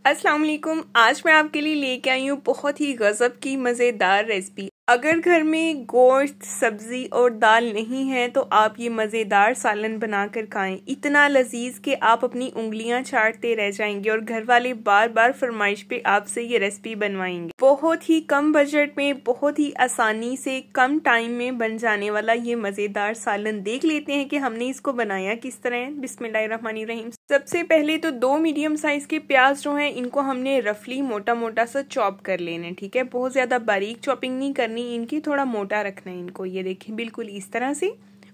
अस्सलाम वालेकुम। आज मैं आपके लिए लेके आई हूँ बहुत ही गजब की मज़ेदार रेसिपी। अगर घर में गोश्त, सब्जी और दाल नहीं है तो आप ये मज़ेदार सालन बनाकर खाएं। इतना लजीज कि आप अपनी उंगलियां चाटते रह जाएंगे और घर वाले बार बार फरमाइश पे आपसे ये रेसिपी बनवाएंगे। बहुत ही कम बजट में, बहुत ही आसानी से, कम टाइम में बन जाने वाला ये मज़ेदार सालन देख लेते हैं कि हमने इसको बनाया किस तरह है। बिस्मिल्लाहिर्रहमानिर्रहीम। सबसे पहले तो 2 मीडियम साइज के प्याज जो हैं इनको हमने रफली मोटा मोटा सा चॉप कर लेना है। ठीक है, बहुत ज्यादा बारीक चॉपिंग नहीं करनी इनकी, थोड़ा मोटा रखना है इनको। ये देखिए बिल्कुल इस तरह से।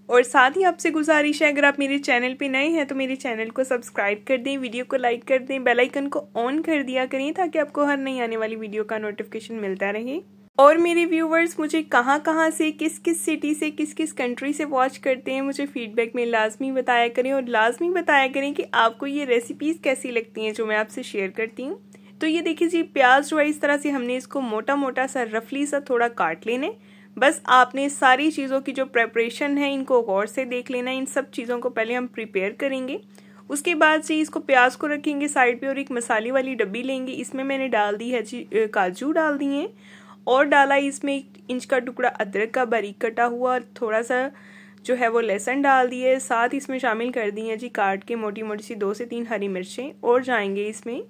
और साथ ही आपसे गुजारिश है, अगर आप मेरे चैनल पे नए हैं तो मेरे चैनल को सब्सक्राइब कर दें, वीडियो को लाइक कर दें, बेल आइकन को ऑन कर दिया करें ताकि आपको हर नई आने वाली वीडियो का नोटिफिकेशन मिलता रहे। और मेरे व्यूवर्स मुझे कहाँ से, किस किस सिटी से, किस किस कंट्री से वॉच करते हैं, मुझे फीडबैक में लाजमी बताया करें। और लाजमी बताया करें कि आपको ये रेसिपीज़ कैसी लगती हैं जो मैं आपसे शेयर करती हूँ। तो ये देखिए जी, प्याज जो है इस तरह से हमने इसको मोटा मोटा सा रफली सा थोड़ा काट लेने। बस आपने सारी चीज़ों की जो प्रेपरेशन है इनको गौर से देख लेना है। इन सब चीज़ों को पहले हम प्रिपेयर करेंगे। उसके बाद जी इसको प्याज को रखेंगे साइड पे और एक मसाले वाली डब्बी लेंगे। इसमें मैंने डाल दी है जी काजू डाल दिए हैं और डाला इसमें 1 इंच का टुकड़ा अदरक का बारीक कटा हुआ, थोड़ा सा जो है वो लहसुन डाल दिए। साथ इसमें शामिल कर दी है जी काट के मोटी मोटी सी 2 से 3 हरी मिर्चें और जाएंगे इसमें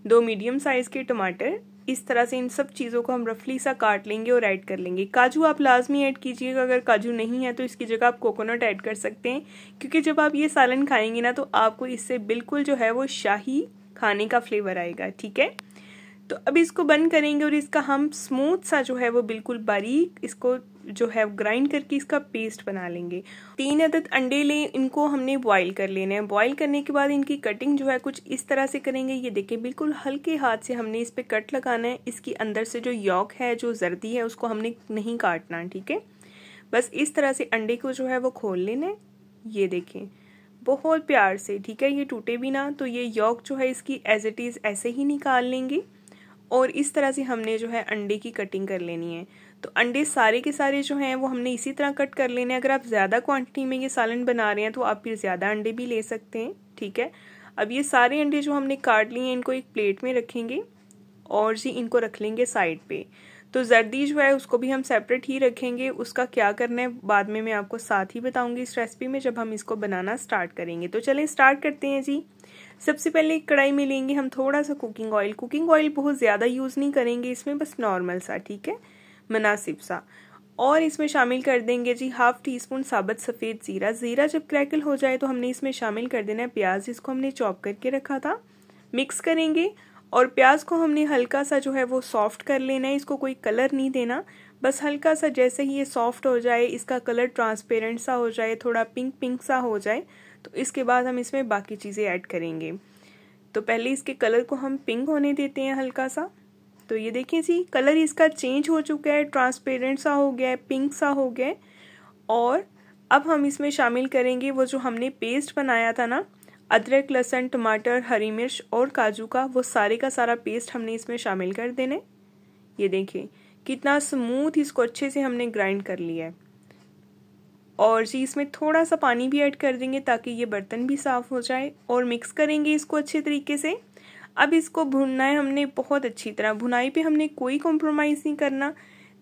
2 मीडियम साइज के टमाटर। इस तरह से इन सब चीज़ों को हम रफली सा काट लेंगे और ऐड कर लेंगे। काजू आप लाजमी ऐड कीजिएगा, अगर काजू नहीं है तो इसकी जगह आप कोकोनट ऐड कर सकते हैं, क्योंकि जब आप ये सालन खाएंगे ना तो आपको इससे बिल्कुल जो है वो शाही खाने का फ्लेवर आएगा। ठीक है, तो अब इसको बंद करेंगे और इसका हम स्मूथ सा जो है वो बिल्कुल बारीक इसको जो है ग्राइंड करके इसका पेस्ट बना लेंगे। 3 अदद अंडे लें, इनको हमने बॉईल कर लेना है। बॉईल करने के बाद इनकी कटिंग जो है कुछ इस तरह से करेंगे। ये देखिए बिल्कुल हल्के हाथ से हमने इस पे कट लगाना है। इसकी अंदर से जो यॉक है, जो जर्दी है, उसको हमने नहीं काटना। ठीक है, बस इस तरह से अंडे को जो है वो खोल लेना है। ये देखें बहुत प्यार से, ठीक है, ये टूटे भी ना। तो ये यॉक जो है इसकी एज इट इज़ ऐसे ही निकाल लेंगे और इस तरह से हमने जो है अंडे की कटिंग कर लेनी है। तो अंडे सारे के सारे जो हैं वो हमने इसी तरह कट कर लेने हैं। अगर आप ज़्यादा क्वांटिटी में ये सालन बना रहे हैं तो आप फिर ज़्यादा अंडे भी ले सकते हैं। ठीक है, अब ये सारे अंडे जो हमने काट लिए हैं इनको एक प्लेट में रखेंगे और जी इनको रख लेंगे साइड पे। तो जर्दी जो है उसको भी हम सेपरेट ही रखेंगे। उसका क्या करना है बाद में मैं आपको साथ ही बताऊंगी इस रेसिपी में जब हम इसको बनाना स्टार्ट करेंगे। तो चलें स्टार्ट करते हैं जी। सबसे पहले एक कढ़ाई में लेंगे हम थोड़ा सा कुकिंग ऑयल। कुकिंग ऑयल बहुत ज़्यादा यूज़ नहीं करेंगे इसमें, बस नॉर्मल सा, ठीक है, मुनासिब सा। और इसमें शामिल कर देंगे जी 1/2 टीस्पून साबुत सफ़ेद ज़ीरा। ज़ीरा जब क्रैकल हो जाए तो हमने इसमें शामिल कर देना है प्याज, इसको हमने चॉप करके रखा था। मिक्स करेंगे और प्याज को हमने हल्का सा जो है वो सॉफ्ट कर लेना है। इसको कोई कलर नहीं देना, बस हल्का सा जैसे ही ये सॉफ्ट हो जाए, इसका कलर ट्रांसपेरेंट सा हो जाए, थोड़ा पिंक पिंक सा हो जाए, तो इसके बाद हम इसमें बाकी चीज़ें ऐड करेंगे। तो पहले इसके कलर को हम पिंक होने देते हैं हल्का सा। तो ये देखिए जी कलर इसका चेंज हो चुका है, ट्रांसपेरेंट सा हो गया है, पिंक सा हो गया है। और अब हम इसमें शामिल करेंगे वो जो हमने पेस्ट बनाया था ना, अदरक, लहसुन, टमाटर, हरी मिर्च और काजू का, वो सारे का सारा पेस्ट हमने इसमें शामिल कर देना है। ये देखिए कितना स्मूथ इसको अच्छे से हमने ग्राइंड कर लिया है। और जी इसमें थोड़ा सा पानी भी ऐड कर देंगे ताकि ये बर्तन भी साफ़ हो जाए और मिक्स करेंगे इसको अच्छे तरीके से। अब इसको भुनना है हमने बहुत अच्छी तरह। भुनाई पे हमने कोई कॉम्प्रोमाइज़ नहीं करना।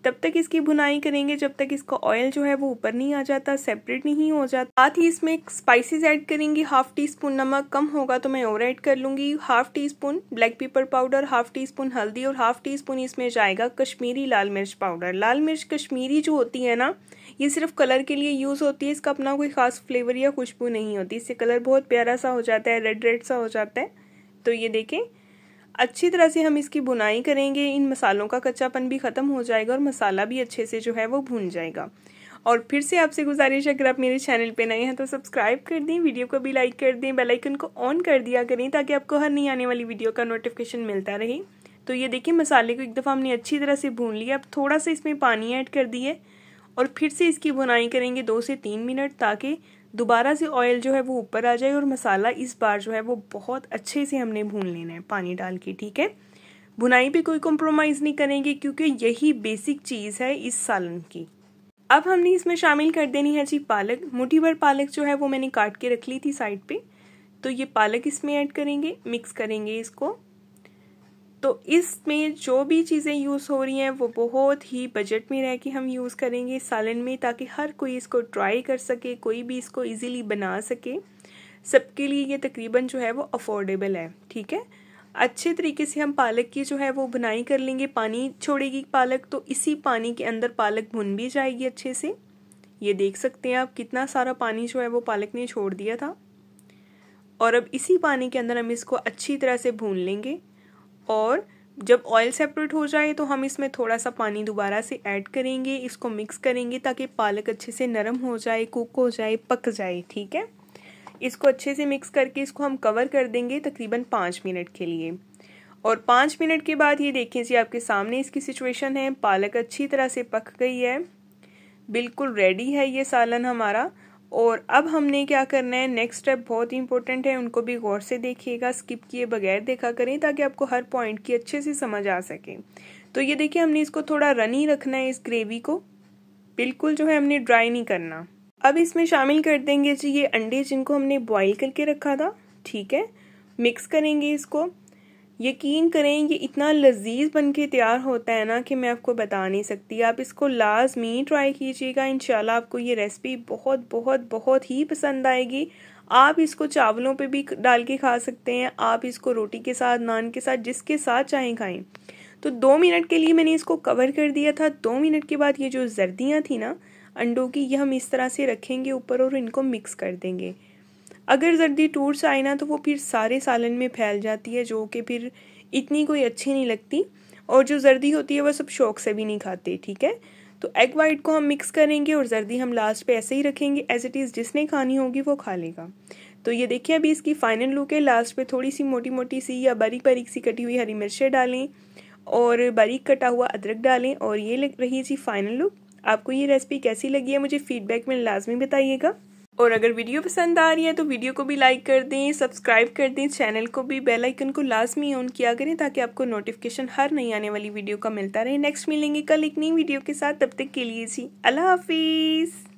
तब तक इसकी भुनाई करेंगे जब तक इसका ऑयल जो है वो ऊपर नहीं आ जाता, सेपरेट नहीं हो जाता। साथ ही इसमें स्पाइसेस ऐड करेंगे। 1/2 टीस्पून नमक, कम होगा तो मैं और ऐड कर लूँगी। 1/2 teaspoon black pepper powder, 1/2 teaspoon हल्दी और 1/2 टीस्पून इसमें जाएगा कश्मीरी लाल मिर्च पाउडर। लाल मिर्च कश्मीरी जो होती है ना, ये सिर्फ कलर के लिए यूज़ होती है, इसका अपना कोई ख़ास फ्लेवर या खुशबू नहीं होती। इससे कलर बहुत प्यारा सा हो जाता है, रेड रेड सा हो जाता है। तो ये देखें अच्छी तरह से हम इसकी भुनाई करेंगे। इन मसालों का कच्चापन भी ख़त्म हो जाएगा और मसाला भी अच्छे से जो है वो भून जाएगा। और फिर से आपसे गुजारिश है, अगर आप मेरे चैनल पे नए हैं तो सब्सक्राइब कर दें, वीडियो को भी लाइक कर दें, बेल आइकन को ऑन कर दिया करें ताकि आपको हर नई आने वाली वीडियो का नोटिफिकेशन मिलता रहे। तो ये देखिए मसाले को एक दफ़ा हमने अच्छी तरह से भून लिया। अब थोड़ा सा इसमें पानी ऐड कर दिए और फिर से इसकी भुनाई करेंगे 2 से 3 मिनट, ताकि दोबारा से ऑयल जो है वो ऊपर आ जाए और मसाला इस बार जो है वो बहुत अच्छे से हमने भून लेना है पानी डाल के। ठीक है, भुनाई पे कोई कॉम्प्रोमाइज़ नहीं करेंगे क्योंकि यही बेसिक चीज़ है इस सालन की। अब हमने इसमें शामिल कर देनी है जी पालक। मुट्ठी भर पालक जो है वो मैंने काट के रख ली थी साइड पे। तो ये पालक इसमें ऐड करेंगे, मिक्स करेंगे इसको। तो इसमें जो भी चीज़ें यूज़ हो रही हैं वो बहुत ही बजट में रह के हम यूज़ करेंगे सालन में, ताकि हर कोई इसको ट्राई कर सके, कोई भी इसको इजीली बना सके। सबके लिए ये तकरीबन जो है वो अफोर्डेबल है। ठीक है, अच्छे तरीके से हम पालक की जो है वो बुनाई कर लेंगे। पानी छोड़ेगी पालक, तो इसी पानी के अंदर पालक भुन भी जाएगी अच्छे से। ये देख सकते हैं आप कितना सारा पानी जो है वो पालक ने छोड़ दिया था। और अब इसी पानी के अंदर हम इसको अच्छी तरह से भून लेंगे, और जब ऑयल सेपरेट हो जाए तो हम इसमें थोड़ा सा पानी दोबारा से ऐड करेंगे, इसको मिक्स करेंगे ताकि पालक अच्छे से नरम हो जाए, कुक हो जाए, पक जाए। ठीक है, इसको अच्छे से मिक्स करके इसको हम कवर कर देंगे तकरीबन 5 मिनट के लिए। और 5 मिनट के बाद ये देखें जी, आपके सामने इसकी सिचुएशन है। पालक अच्छी तरह से पक गई है, बिल्कुल रेडी है ये सालन हमारा। और अब हमने क्या करना है, नेक्स्ट स्टेप बहुत इंपॉर्टेंट है, उनको भी गौर से देखिएगा, स्किप किए बगैर देखा करें ताकि आपको हर पॉइंट की अच्छे से समझ आ सके। तो ये देखिए, हमने इसको थोड़ा रनी रखना है, इस ग्रेवी को बिल्कुल जो है हमने ड्राई नहीं करना। अब इसमें शामिल कर देंगे जी ये अंडे जिनको हमने बॉईल करके रखा था। ठीक है, मिक्स करेंगे इसको। यकीन करें ये इतना लजीज बन के तैयार होता है ना कि मैं आपको बता नहीं सकती। आप इसको लाजमी ट्राई कीजिएगा, इंशाल्लाह आपको ये रेसिपी बहुत बहुत बहुत ही पसंद आएगी। आप इसको चावलों पे भी डाल के खा सकते हैं, आप इसको रोटी के साथ, नान के साथ, जिसके साथ चाहें खाएं। तो 2 मिनट के लिए मैंने इसको कवर कर दिया था। 2 मिनट के बाद ये जो जर्दियाँ थी ना अंडों की, ये हम इस तरह से रखेंगे ऊपर और इनको मिक्स कर देंगे। अगर जर्दी टूट जाए ना तो वो फिर सारे सालन में फैल जाती है, जो कि फिर इतनी कोई अच्छी नहीं लगती। और जो जर्दी होती है वो सब शौक से भी नहीं खाते। ठीक है, तो एग वाइट को हम मिक्स करेंगे और जर्दी हम लास्ट पे ऐसे ही रखेंगे, एज इट इज़, जिसने खानी होगी वो खा लेगा। तो ये देखिए अभी इसकी फाइनल लुक है। लास्ट पे थोड़ी सी मोटी मोटी सी या बारीक बारीक सी कटी हुई हरी मिर्चें डालें और बारीक कटा हुआ अदरक डालें, और ये लग रही है जी फाइनल लुक। आपको ये रेसिपी कैसी लगी है मुझे फीडबैक में लाजमी बताइएगा। और अगर वीडियो पसंद आ रही है तो वीडियो को भी लाइक कर दें, सब्सक्राइब कर दें, चैनल को भी बेल आइकन को लाजमी ऑन किया करें ताकि आपको नोटिफिकेशन हर नई आने वाली वीडियो का मिलता रहे। नेक्स्ट मिलेंगे कल एक नई वीडियो के साथ, तब तक के लिए जी अल्लाह हाफिज़।